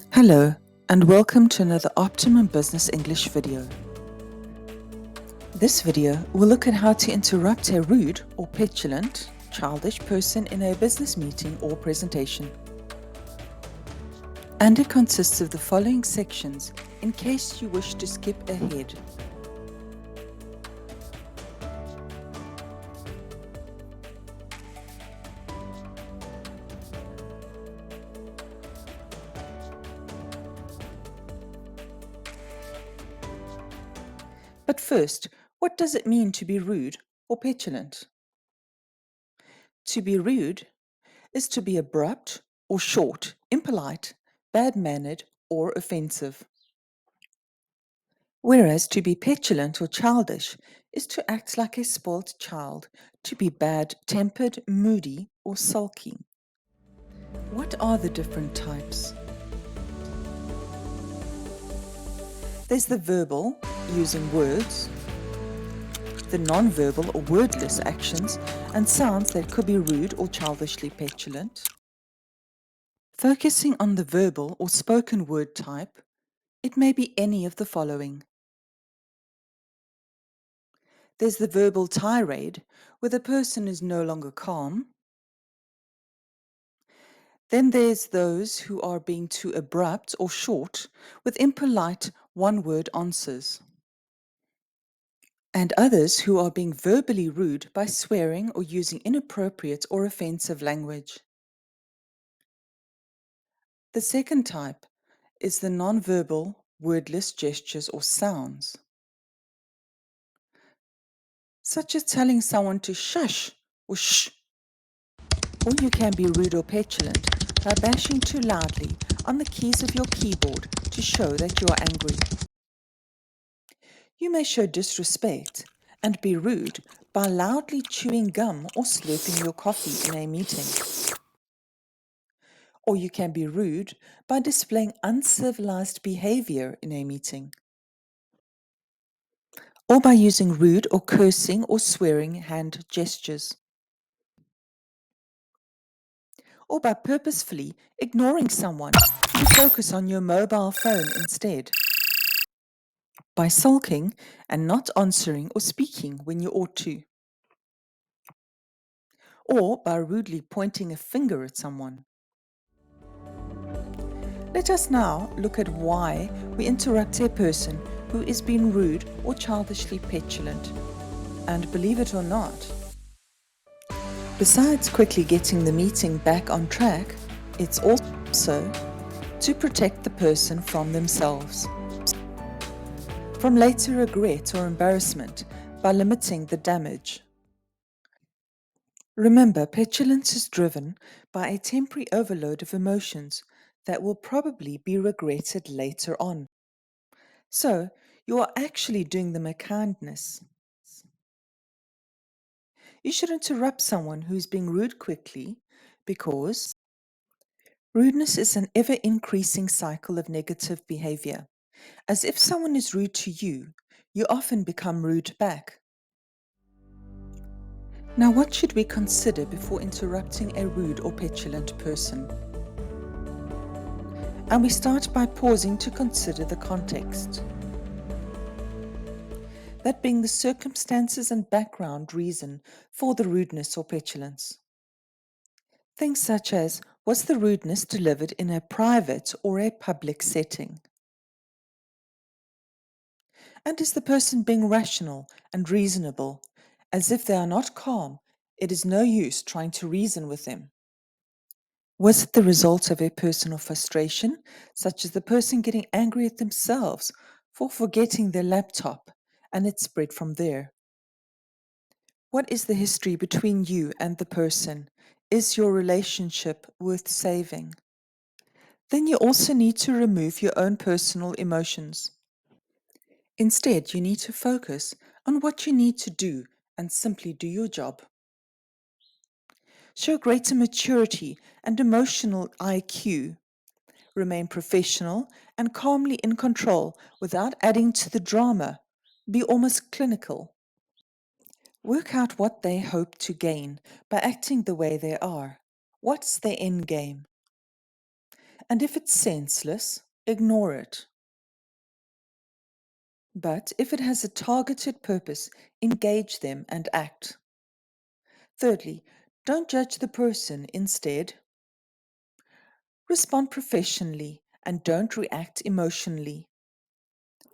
Hello, and welcome to another Optimum Business English video. This video will look at how to interrupt a rude or petulant, childish person in a business meeting or presentation. And it consists of the following sections in case you wish to skip ahead. But first, what does it mean to be rude or petulant? To be rude is to be abrupt or short, impolite, bad-mannered, or offensive. Whereas to be petulant or childish is to act like a spoilt child, to be bad-tempered, moody, or sulky. What are the different types? There's the verbal, using words, the non-verbal or wordless actions and sounds that could be rude or childishly petulant. Focusing on the verbal or spoken word type, it may be any of the following. There's the verbal tirade, where the person is no longer calm. Then there's those who are being too abrupt or short, with impolite one-word answers. And others who are being verbally rude by swearing or using inappropriate or offensive language. The second type is the non-verbal, wordless gestures or sounds, such as telling someone to shush or shh. Or you can be rude or petulant by bashing too loudly on the keys of your keyboard to show that you are angry. You may show disrespect and be rude by loudly chewing gum or slurping your coffee in a meeting. Or you can be rude by displaying uncivilized behavior in a meeting. Or by using rude or cursing or swearing hand gestures. Or by purposefully ignoring someone to focus on your mobile phone instead. By sulking and not answering or speaking when you ought to. Or by rudely pointing a finger at someone. Let us now look at why we interrupt a person who is being rude or childishly petulant. And believe it or not, besides quickly getting the meeting back on track, it's also to protect the person from themselves, from later regret or embarrassment by limiting the damage. Remember, petulance is driven by a temporary overload of emotions that will probably be regretted later on. So, you are actually doing them a kindness. You should interrupt someone who is being rude quickly because rudeness is an ever-increasing cycle of negative behavior. As if someone is rude to you, you often become rude back. Now, what should we consider before interrupting a rude or petulant person? And we start by pausing to consider the context. That being the circumstances and background reason for the rudeness or petulance. Things such as, was the rudeness delivered in a private or a public setting? And is the person being rational and reasonable? As if they are not calm, it is no use trying to reason with them. Was it the result of a personal frustration, such as the person getting angry at themselves for forgetting their laptop, and it spread from there? What is the history between you and the person? Is your relationship worth saving? Then you also need to remove your own personal emotions. Instead, you need to focus on what you need to do and simply do your job. Show greater maturity and emotional IQ. Remain professional and calmly in control without adding to the drama. Be almost clinical. Work out what they hope to gain by acting the way they are. What's their end game? And if it's senseless, ignore it. But if it has a targeted purpose, engage them and act. Thirdly, don't judge the person. Instead, respond professionally and don't react emotionally.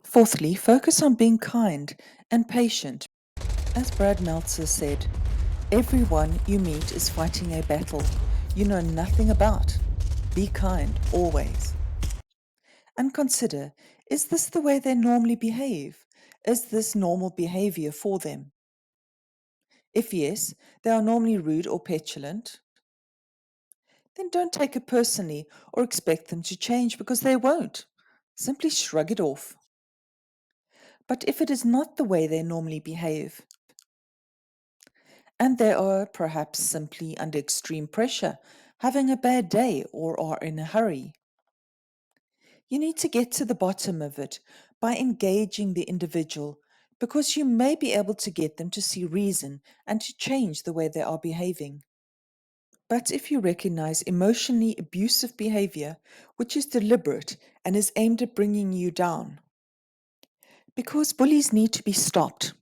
Fourthly, focus on being kind and patient. As Brad Meltzer said, everyone you meet is fighting a battle you know nothing about. Be kind always. And consider, is this the way they normally behave? Is this normal behavior for them? If yes, they are normally rude or petulant, then don't take it personally or expect them to change because they won't. Simply shrug it off. But if it is not the way they normally behave, and they are perhaps simply under extreme pressure, having a bad day, or are in a hurry, you need to get to the bottom of it by engaging the individual because you may be able to get them to see reason and to change the way they are behaving. But if you recognize emotionally abusive behavior, which is deliberate and is aimed at bringing you down, because bullies need to be stopped,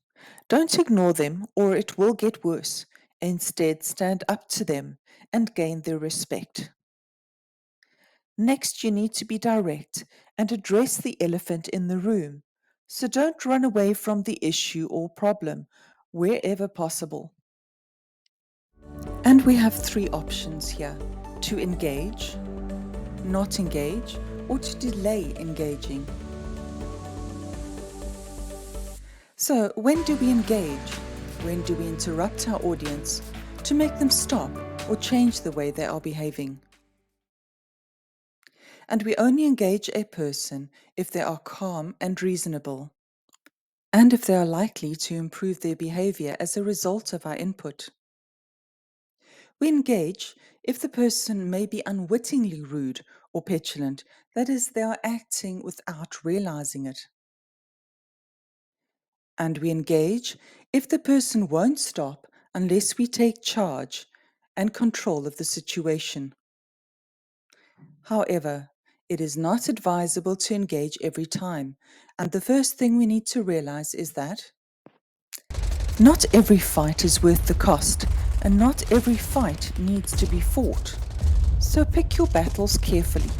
don't ignore them or it will get worse. Instead, stand up to them and gain their respect. Next, you need to be direct and address the elephant in the room. So don't run away from the issue or problem wherever possible. And we have three options here: to engage, not engage, or to delay engaging. So, when do we engage? When do we interrupt our audience to make them stop or change the way they are behaving? And we only engage a person if they are calm and reasonable, and if they are likely to improve their behavior as a result of our input. We engage if the person may be unwittingly rude or petulant, that is, they are acting without realizing it. And we engage if the person won't stop unless we take charge and control of the situation. However, it is not advisable to engage every time, and the first thing we need to realize is that not every fight is worth the cost, and not every fight needs to be fought. So pick your battles carefully.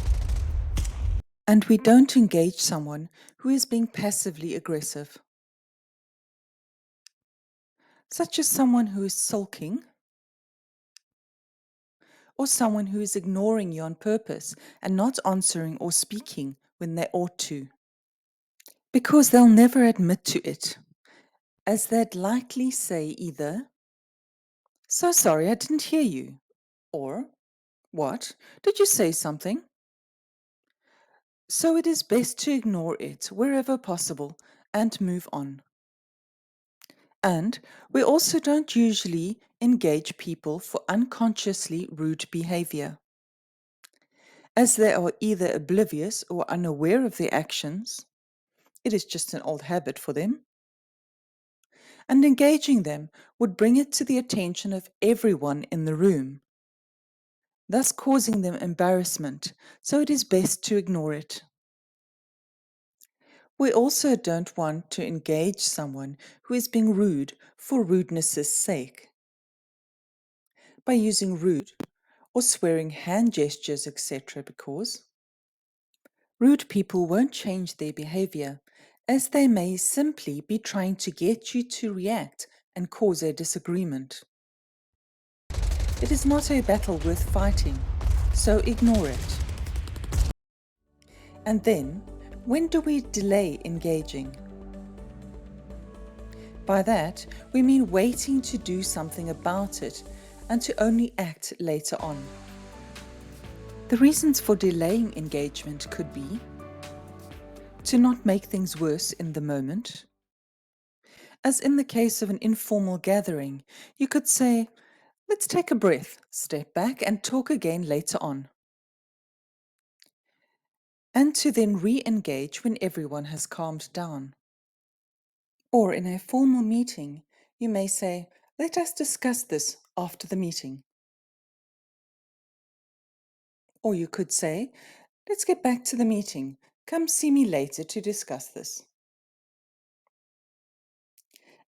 And we don't engage someone who is being passively aggressive, such as someone who is sulking or someone who is ignoring you on purpose and not answering or speaking when they ought to, because they'll never admit to it, as they'd likely say either, "So sorry, I didn't hear you," or "What? Did you say something?" So it is best to ignore it wherever possible and move on. And we also don't usually engage people for unconsciously rude behavior, as they are either oblivious or unaware of their actions. It is just an old habit for them. And engaging them would bring it to the attention of everyone in the room, thus causing them embarrassment, so it is best to ignore it. We also don't want to engage someone who is being rude for rudeness' sake by using rude or swearing hand gestures, etc., because rude people won't change their behavior, as they may simply be trying to get you to react and cause a disagreement. It is not a battle worth fighting, so ignore it. And then, when do we delay engaging? By that, we mean waiting to do something about it and to only act later on. The reasons for delaying engagement could be to not make things worse in the moment. As in the case of an informal gathering, you could say, "Let's take a breath, step back, and talk again later on." And to then re engage when everyone has calmed down. Or in a formal meeting, you may say, "Let us discuss this after the meeting." Or you could say, let's get back to the meeting. Come see me later to discuss this.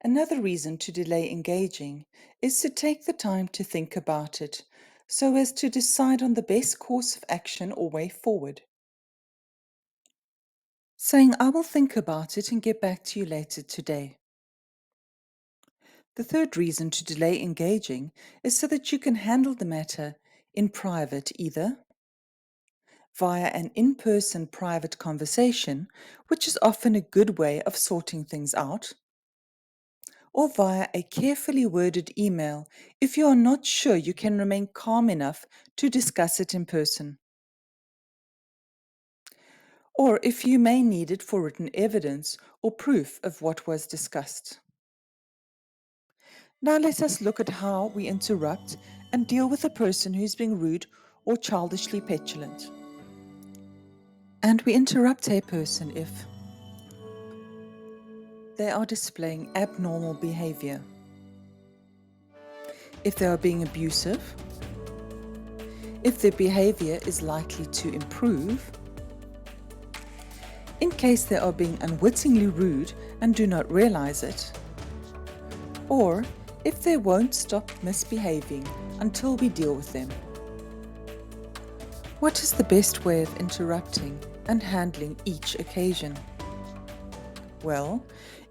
Another reason to delay engaging is to take the time to think about it, so as to decide on the best course of action or way forward. Saying, I will think about it and get back to you later today. The third reason to delay engaging is so that you can handle the matter in private, either via an in-person private conversation, which is often a good way of sorting things out, or via a carefully worded email if you are not sure you can remain calm enough to discuss it in person, or if you may need it for written evidence or proof of what was discussed. Now let us look at how we interrupt and deal with a person who's being rude or childishly petulant. And we interrupt a person if they are displaying abnormal behavior, if they are being abusive, if their behavior is likely to improve, in case they are being unwittingly rude and do not realize it, or if they won't stop misbehaving until we deal with them. What is the best way of interrupting and handling each occasion? Well,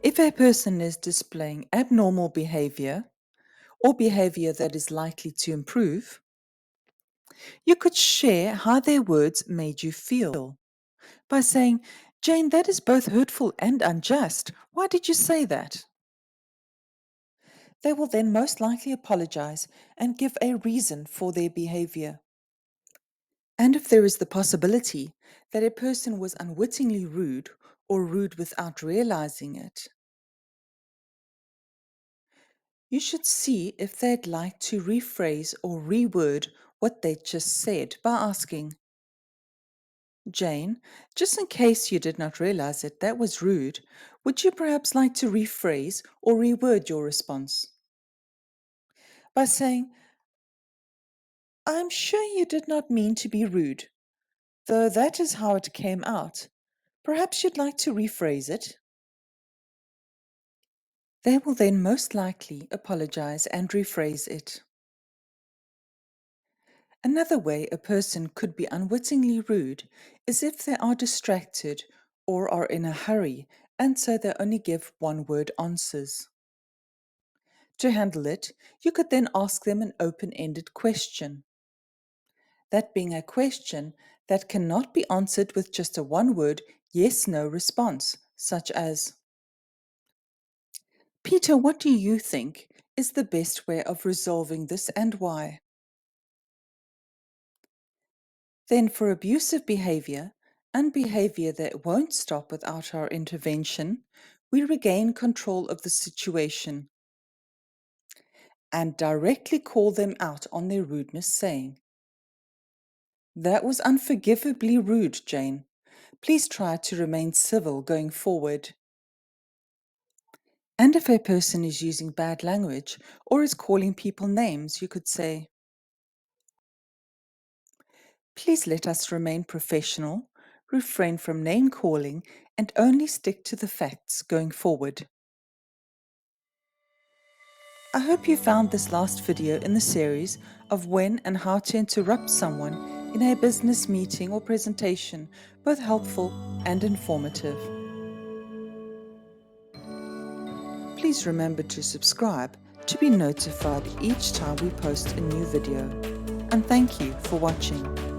if a person is displaying abnormal behavior or behavior that is likely to improve, you could share how their words made you feel by saying, Jane, that is both hurtful and unjust. Why did you say that? They will then most likely apologize and give a reason for their behavior. And if there is the possibility that a person was unwittingly rude or rude without realizing it, you should see if they'd like to rephrase or reword what they just said by asking, Jane, just in case you did not realize it, that was rude, would you perhaps like to rephrase or reword your response? By saying, I'm sure you did not mean to be rude, though that is how it came out. Perhaps you'd like to rephrase it. They will then most likely apologize and rephrase it. Another way a person could be unwittingly rude is if they are distracted or are in a hurry, and so they only give one-word answers. To handle it, you could then ask them an open-ended question. That being a question that cannot be answered with just a one-word yes-no response, such as, Peter, what do you think is the best way of resolving this and why? Then for abusive behavior and behavior that won't stop without our intervention, we regain control of the situation and directly call them out on their rudeness, saying, That was unforgivably rude, Jane. Please try to remain civil going forward. And if a person is using bad language or is calling people names, you could say, Please let us remain professional, refrain from name calling, and only stick to the facts going forward. I hope you found this last video in the series of when and how to interrupt someone in a business meeting or presentation both helpful and informative. Please remember to subscribe to be notified each time we post a new video. And thank you for watching.